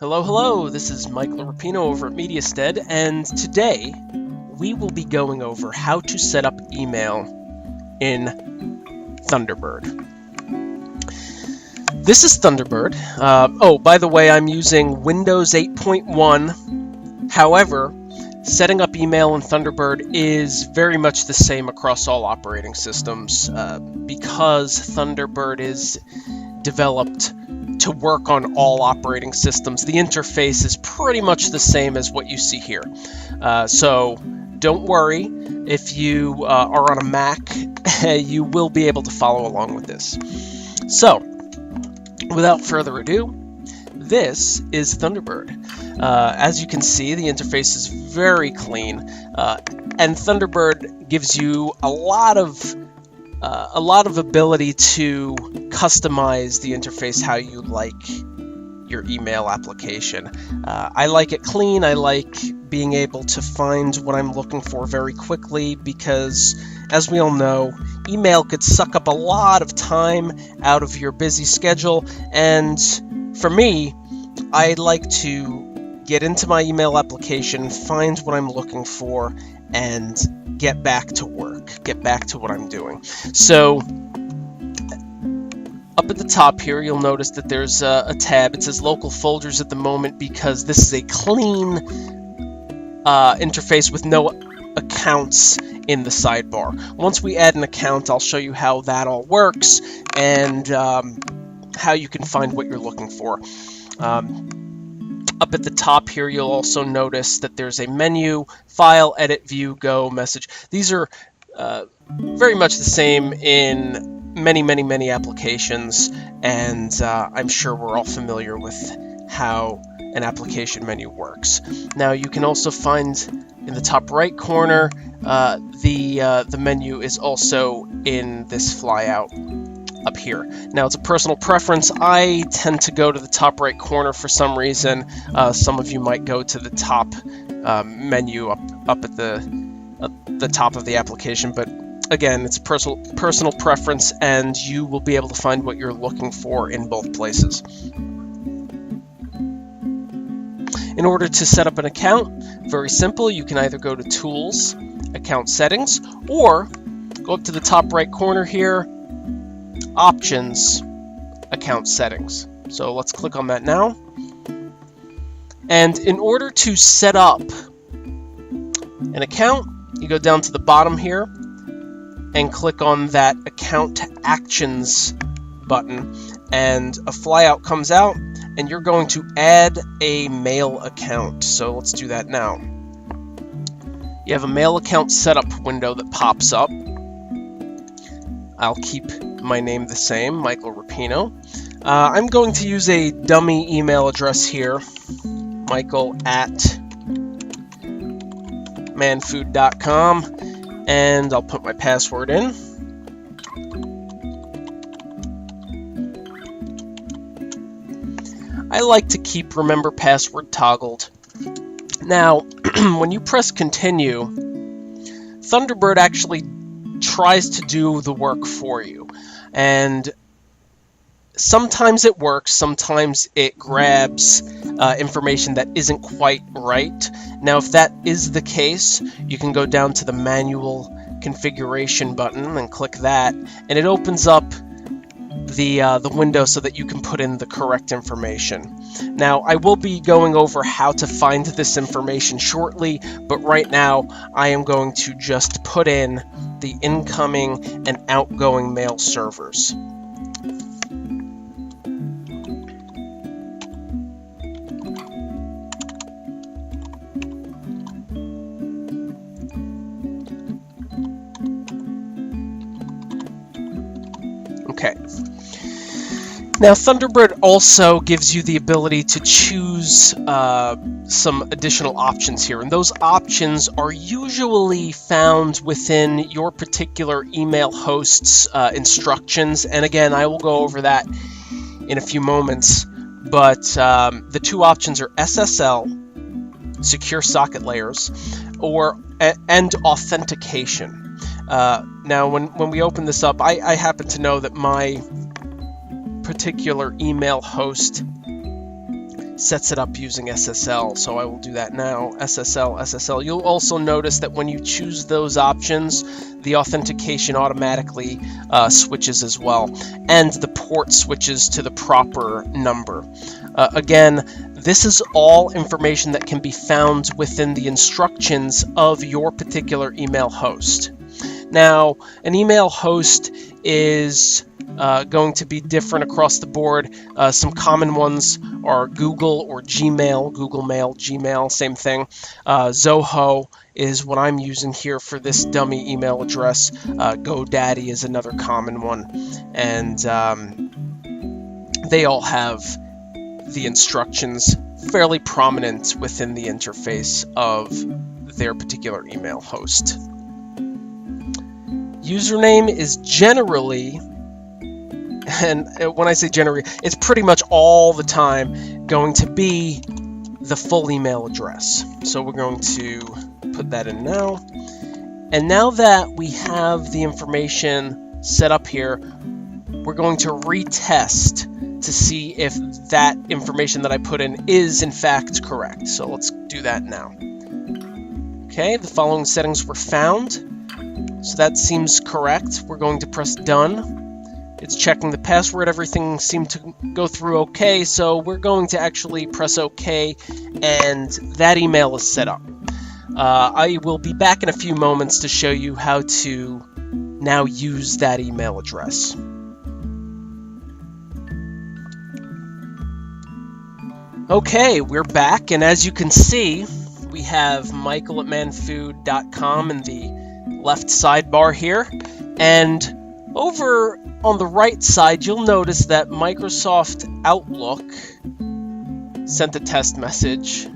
Hello, hello, this is Michael Rapino over at MediaStead, and today we will be going over how to set up email in Thunderbird. This is Thunderbird. By the way, I'm using Windows 8.1. However, setting up email in Thunderbird is very much the same across all operating systems because Thunderbird is developed to work on all operating systems. The interface is pretty much the same as what you see here. So don't worry, if you are on a Mac, you will be able to follow along with this. So, without further ado, this is Thunderbird. As you can see, the interface is very clean, and Thunderbird gives you a lot of ability to customize the interface how you like your email application. I like it clean. I like being able to find what I'm looking for very quickly because, as we all know, email could suck up a lot of time out of your busy schedule, and for me, I like to get into my email application, find what I'm looking for, and get back to work, get back to what I'm doing. So up at the top here, you'll notice that there's a tab. It says local folders at the moment because this is a clean interface with no accounts in the sidebar. Once we add an account, I'll show you how that all works and how you can find what you're looking for. Up at the top here, you'll also notice that there's a menu, file, edit, view, go, message. These are very much the same in many applications, and I'm sure we're all familiar with how an application menu works. Now, you can also find in the top right corner, the menu is also in this flyout up here. Now, it's a personal preference. I tend to go to the top right corner for some reason. Some of you might go to the top menu up at the top of the application, but again, it's personal preference, and you will be able to find what you're looking for in both places. In order to set up an account, very simple. You can either go to Tools, Account Settings, or go up to the top right corner here, Options, Account Settings. So let's click on that now. And in order to set up an account, you go down to the bottom here and click on that Account Actions button, and a flyout comes out, and you're going to add a mail account. So let's do that now. You have a mail account setup window that pops up. I'll keep my name the same, Michael Rapino. I'm going to use a dummy email address here, michael@manfood.com, and I'll put my password in. I like to keep remember password toggled. Now, when you press continue, Thunderbird actually tries to do the work for you, and sometimes it works, sometimes it grabs information that isn't quite right. Now, if that is the case, you can go down to the manual configuration button and click that, and it opens up the window so that you can put in the correct information. Now, I will be going over how to find this information shortly, but right now I am going to just put in the incoming and outgoing mail servers. Okay. Now, Thunderbird also gives you the ability to choose some additional options here, and those options are usually found within your particular email host's instructions, and again, I will go over that in a few moments, but the two options are SSL, Secure Socket Layers, and Authentication. Now, when we open this up, I happen to know that my particular email host sets it up using SSL, so I will do that now. SSL. You'll also notice that when you choose those options, the authentication automatically switches as well, and the port switches to the proper number. Again, this is all information that can be found within the instructions of your particular email host. Now, an email host is going to be different across the board. Some common ones are Google or Gmail, Google Mail, Gmail, same thing. Zoho is what I'm using here for this dummy email address. GoDaddy is another common one. And they all have the instructions fairly prominent within the interface of their particular email host. Username is generally, and when I say generally, it's pretty much all the time going to be the full email address. So we're going to put that in now. And now that we have the information set up here, we're going to retest to see if that information that I put in is in fact correct. So let's do that now. Okay, the following settings were found. So that seems correct. We're going to press done. It's checking the password. Everything seemed to go through okay, so we're going to actually press OK, and that email is set up. I will be back in a few moments to show you how to now use that email address. Okay, we're back, and as you can see, we have michael@manfood.com in the left sidebar here, and over on the right side you'll notice that Microsoft Outlook sent a test message.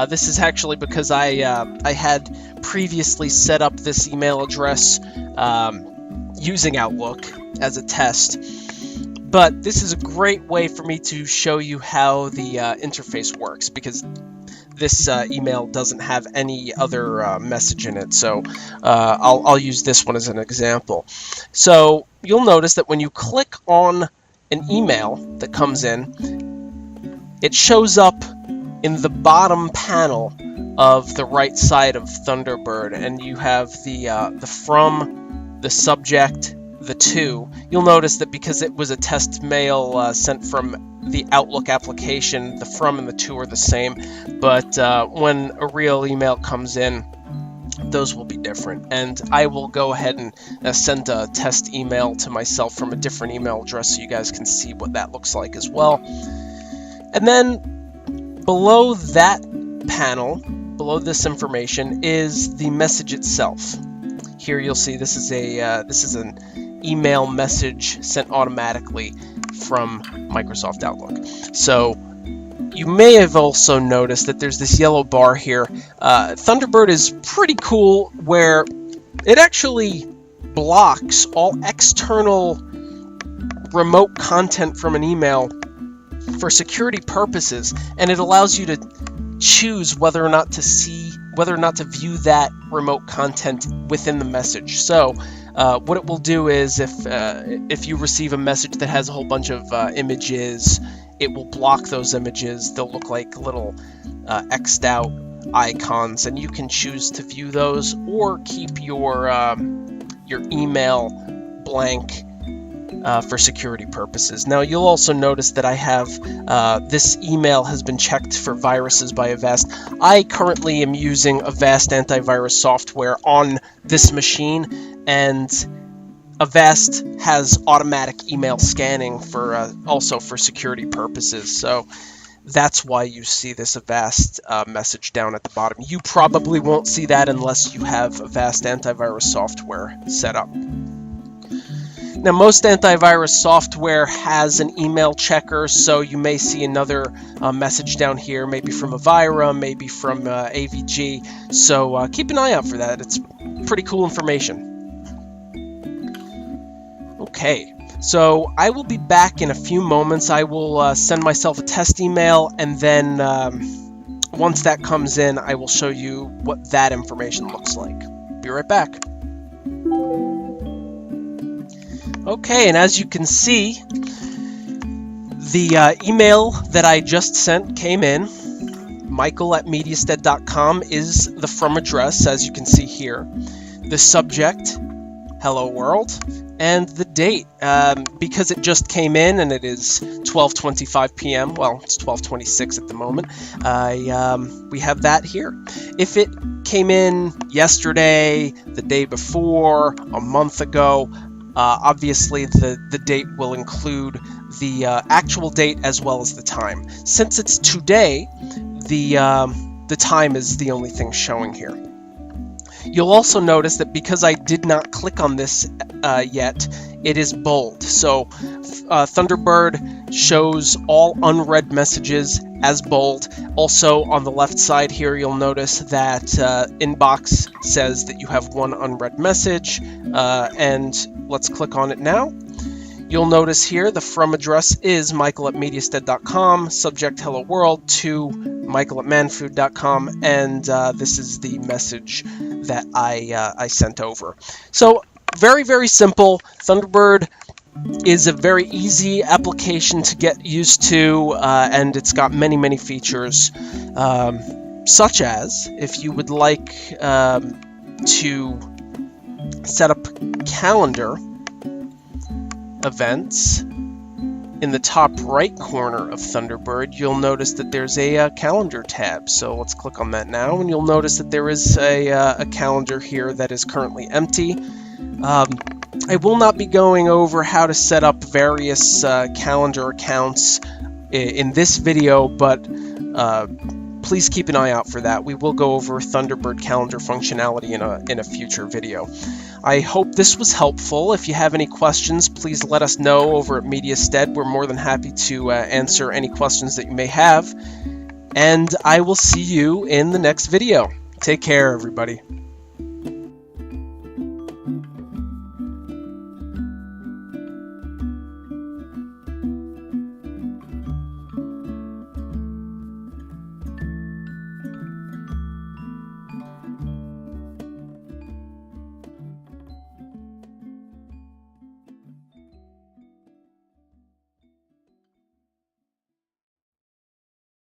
This is actually because I had previously set up this email address using Outlook as a test, but this is a great way for me to show you how the interface works, because this email doesn't have any other message in it, so I'll use this one as an example. So you'll notice that when you click on an email that comes in, it shows up in the bottom panel of the right side of Thunderbird, and you have the from, the subject, the to. You'll notice that because it was a test mail sent from the Outlook application, the from and the to are the same, but when a real email comes in, those will be different. And I will go ahead and send a test email to myself from a different email address so you guys can see what that looks like as well. And then below that panel, below this information, is the message itself. Here you'll see this is an email message sent automatically from Microsoft Outlook. So you may have also noticed that there's this yellow bar here. Thunderbird is pretty cool where it actually blocks all external remote content from an email for security purposes, and it allows you to choose whether or not to view that remote content within the message. So what it will do is if you receive a message that has a whole bunch of images, it will block those images. They'll look like little X'd out icons, and you can choose to view those or keep your email blank for security purposes. Now you'll also notice that I have this email has been checked for viruses by Avast. I currently am using Avast antivirus software on this machine, and Avast has automatic email scanning for also for security purposes. So that's why you see this Avast message down at the bottom. You probably won't see that unless you have Avast antivirus software set up. Now, most antivirus software has an email checker, so you may see another message down here, maybe from Avira, maybe from AVG. So keep an eye out for that. It's pretty cool information. Okay, so I will be back in a few moments. I will send myself a test email, and then once that comes in, I will show you what that information looks like. Be right back. Okay, and as you can see, The email that I just sent came in. Michael@mediastead.com is the from address, as you can see here. The subject, hello world, and the date. Because it just came in and it is 12:25 p.m. Well, it's 12:26 at the moment. We have that here. If it came in yesterday, the day before, a month ago, obviously the date will include the actual date as well as the time. Since it's today, the time is the only thing showing here. You'll also notice that because I did not click on this yet, it is bold. So Thunderbird shows all unread messages as bold. Also on the left side here, you'll notice that inbox says that you have one unread message, and let's click on it now. You'll notice here the from address is michael@mediastead.com, subject hello world, to michael@manfood.com, and this is the message that I sent over. So very, very simple. Thunderbird is a very easy application to get used to, and it's got many, many features, such as if you would like to set up calendar events. In the top right corner of Thunderbird, you'll notice that there's a calendar tab. So let's click on that now, and you'll notice that there is a calendar here that is currently empty. I will not be going over how to set up various calendar accounts in this video, but please keep an eye out for that. We will go over Thunderbird calendar functionality in a future video. I hope this was helpful. If you have any questions, please let us know over at MediaStead. We're more than happy to answer any questions that you may have. And I will see you in the next video. Take care, everybody.